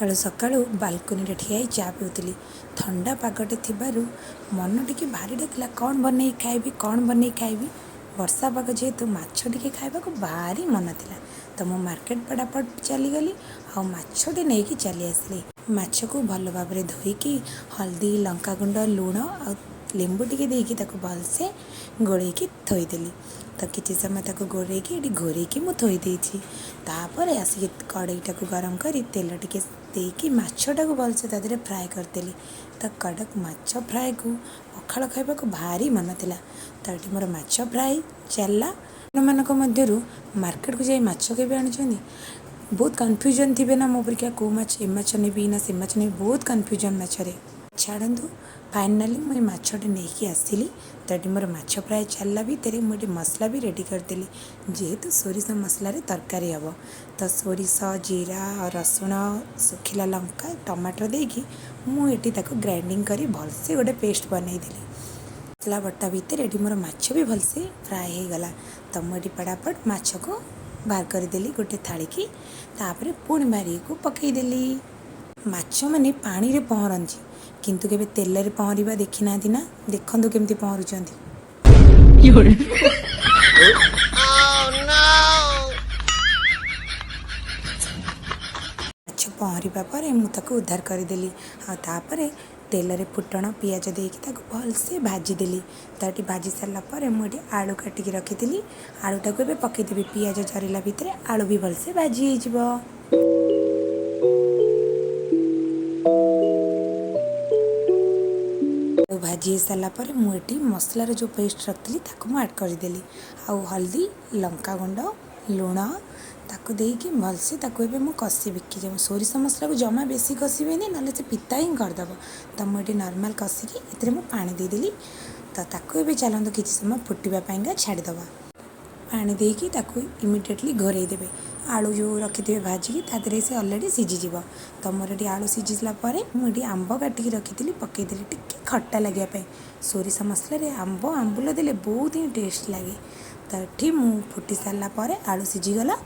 ସକାଳୁ ସକାଳୁ ବାଲକୋନିରେ ଠିଆ ହେଇ ଚା ପିଉଥିଲି। ଥଣ୍ଡା ପାଗଟେ ଥିବାରୁ ମନ ଟିକେ ଭାରି ଡାକିଲା କ'ଣ ବନେଇ ଖାଇବି। ବର୍ଷା ପାଗ ଯେହେତୁ ମାଛ ଟିକେ ଖାଇବାକୁ ଭାରି ମନ ଥିଲା, ତ ମୁଁ ମାର୍କେଟ ପଟାପଟ ଚାଲିଗଲି ଆଉ ମାଛଟେ ନେଇକି ଚାଲି ଆସିଲି। ମାଛକୁ ଭଲ ଭାବରେ ଧୋଇକି ହଳଦୀ, ଲଙ୍କାଗୁଣ୍ଡ, ଲୁଣ ଆଉ ଲେମ୍ବୁ ଟିକେ ଦେଇକି ତାକୁ ଭଲସେ ଗୋଳେଇକି ଥୋଇଦେଲି। ତ କିଛି ସମୟ ତାକୁ ଗୋଳେଇକି ଏଠି ଘୋରେଇକି ମୁଁ ଥୋଇ ଦେଇଛି। ତାପରେ ଆସିକି କଡ଼େଇଟାକୁ ଗରମ କରି ତେଲ ଟିକେ ଦେଇକି ମାଛଟାକୁ ଭଲସେ ତା ଦେହରେ ଫ୍ରାଏ କରିଦେଲି। ତ କଡ଼କ ମାଛ ଫ୍ରାଏକୁ ପଖାଳ ଖାଇବାକୁ ଭାରି ମନ ଥିଲା। ତ ଏଠି ମୋର ମାଛ ଫ୍ରାଏ ଚାଲିଲା। ଆପଣମାନଙ୍କ ମଧ୍ୟରୁ ମାର୍କେଟକୁ ଯାଇ ମାଛ କେବେ ଆଣିଛନ୍ତି? ବହୁତ କନଫ୍ୟୁଜନ୍ ଥିବେ ନା ମୋ ପରିକା, କେଉଁ ମାଛ, ଏ ମାଛ ନେବି ନା ସେ ମାଛ ନେବି, ବହୁତ କନଫ୍ୟୁଜନ୍ ମାଛରେ। ଛାଡ଼ନ୍ତୁ, ଫାଇନାଲି ମୁଁ ଏ ମାଛଟେ ନେଇକି ଆସିଲି। ତ ଏଠି ମୋର ମାଛ ଫ୍ରାଏ ଚାଲିଲା ଭିତରେ ମୁଁ ଏଠି ମସଲା ବି ରେଡ଼ି କରିଦେଲି। ଯେହେତୁ ସୋରିଷ ମସଲାରେ ତରକାରୀ ହେବ, ତ ସୋରିଷ, ଜିରା, ରସୁଣ, ଶୁଖିଲା ଲଙ୍କା, ଟମାଟର ଦେଇକି ମୁଁ ଏଠି ତାକୁ ଗ୍ରାଇଣ୍ଡିଙ୍ଗ କରି ଭଲସେ ଗୋଟେ ପେଷ୍ଟ ବନେଇଦେଲି। ମସଲା ବଟା ଭିତରେ ଏଠି ମୋର ମାଛ ବି ଭଲସେ ଫ୍ରାଏ ହେଇଗଲା। ତ ମୁଁ ଏଠି ପଟାପଟ ମାଛକୁ ବାହାର କରିଦେଲି ଗୋଟେ ଥାଳିକି। ତାପରେ ପୁଣି ବାରିକୁ ପକାଇଦେଲି। ମାଛମାନେ ପାଣିରେ ପହଁରନ୍ତି, କିନ୍ତୁ କେବେ ତେଲରେ ପହଁରିବା ଦେଖିନାହାନ୍ତି ନା? ଦେଖନ୍ତୁ କେମିତି ପହଁରୁଛନ୍ତି। ମାଛ ପହଁରିବା ପରେ ମୁଁ ତାକୁ ଉଦ୍ଧାର କରିଦେଲି। ଆଉ ତାପରେ ତେଲରେ ଫୁଟଣ, ପିଆଜ ଦେଇକି ତାକୁ ଭଲସେ ଭାଜିଦେଲି। ତ ଏଠି ଭାଜି ସାରିଲା ପରେ ମୁଁ ଏଠି ଆଳୁ କାଟିକି ରଖିଥିଲି। ଆଳୁଟାକୁ ଏବେ ପକାଇଦେବି। ପିଆଜ ଜରିଲା ଭିତରେ ଆଳୁ ବି ଭଲସେ ଭାଜି ହେଇଯିବ। ଭାଜି ହେଇସାରିଲା ପରେ ମୁଁ ଏଠି ମସଲାର ଯେଉଁ ପେଷ୍ଟ ରଖିଥିଲି ତାକୁ ମୁଁ ଆଡ଼୍ କରିଦେଲି। ଆଉ ହଳଦୀ, ଲଙ୍କାଗୁଣ୍ଡ, ଲୁଣ ତାକୁ ଦେଇକି ଭଲସେ ତାକୁ ଏବେ ମୁଁ କଷିବି। କି ସୋରିଷ ମସଲାକୁ ଜମା ବେଶୀ କଷିବେନି, ନହେଲେ ସେ ପିତା ହିଁ କରିଦେବ। ତ ମୁଁ ଏଠି ନର୍ମାଲ୍ କଷିକି ଏଥିରେ ମୁଁ ପାଣି ଦେଇଦେଲି। ତ ତାକୁ ଏବେ ଚାଲନ୍ତୁ କିଛି ସମୟ ଫୁଟିବା ପାଇଁକା ଛାଡ଼ିଦେବା। ପାଣି ଦେଇକି ତାକୁ ଇମିଡ଼ିଏଟଲି ଘୋରେଇ ଦେବେ। ଆଳୁ ଯେଉଁ ରଖିଥିବେ ଭାଜିକି ତା ଦେହରେ ସେ ଅଲରେଡ଼ି ସିଝିଯିବ। ତ ମୋର ଏଠି ଆଳୁ ସିଝିଲା ପରେ ମୁଁ ଏଠି ଆମ୍ବ କାଟିକି ରଖିଥିଲି ପକାଇଦେଲି ଟିକେ ଖଟା ଲାଗିବା ପାଇଁ। ସୋରିଷ ମସଲାରେ ଆମ୍ବୁଲ ଦେଲେ ବହୁତ ହିଁ ଟେଷ୍ଟ ଲାଗେ। ତ ଏଠି ମୁଁ ଫୁଟି ସାରିଲା ପରେ ଆଳୁ ସିଝିଗଲା।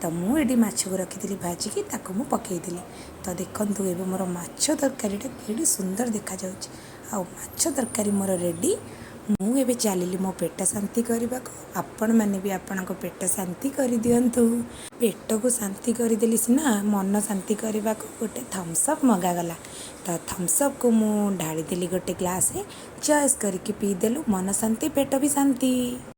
ତ ମୁଁ ଏଠି ମାଛକୁ ରଖିଥିଲି ଭାଜିକି, ତାକୁ ମୁଁ ପକାଇଦେଲି। ତ ଦେଖନ୍ତୁ ଏବେ ମୋର ମାଛ ତରକାରୀଟା କେଡ଼େ ସୁନ୍ଦର ଦେଖାଯାଉଛି। ଆଉ ମାଛ ତରକାରୀ ମୋର ରେଡ଼ି। ମୁଁ ଏବେ ଚାଲିଲି ମୋ ପେଟ ଶାନ୍ତି କରିବାକୁ। ଆପଣମାନେ ବି ଆପଣଙ୍କ ପେଟ ଶାନ୍ତି କରିଦିଅନ୍ତୁ। ପେଟକୁ ଶାନ୍ତି କରିଦେଲି ସିନା, ମନ ଶାନ୍ତି କରିବାକୁ ଗୋଟେ ଥମ୍ସଅପ୍ ମଗାଗଲା। ତ ଥମ୍ସଅପ୍କୁ ମୁଁ ଢାଳିଦେଲି ଗୋଟେ ଗ୍ଲାସରେ। ଚଏସ୍ କରିକି ପିଇଦେଲୁ, ମନ ଶାନ୍ତି, ପେଟ ବି ଶାନ୍ତି।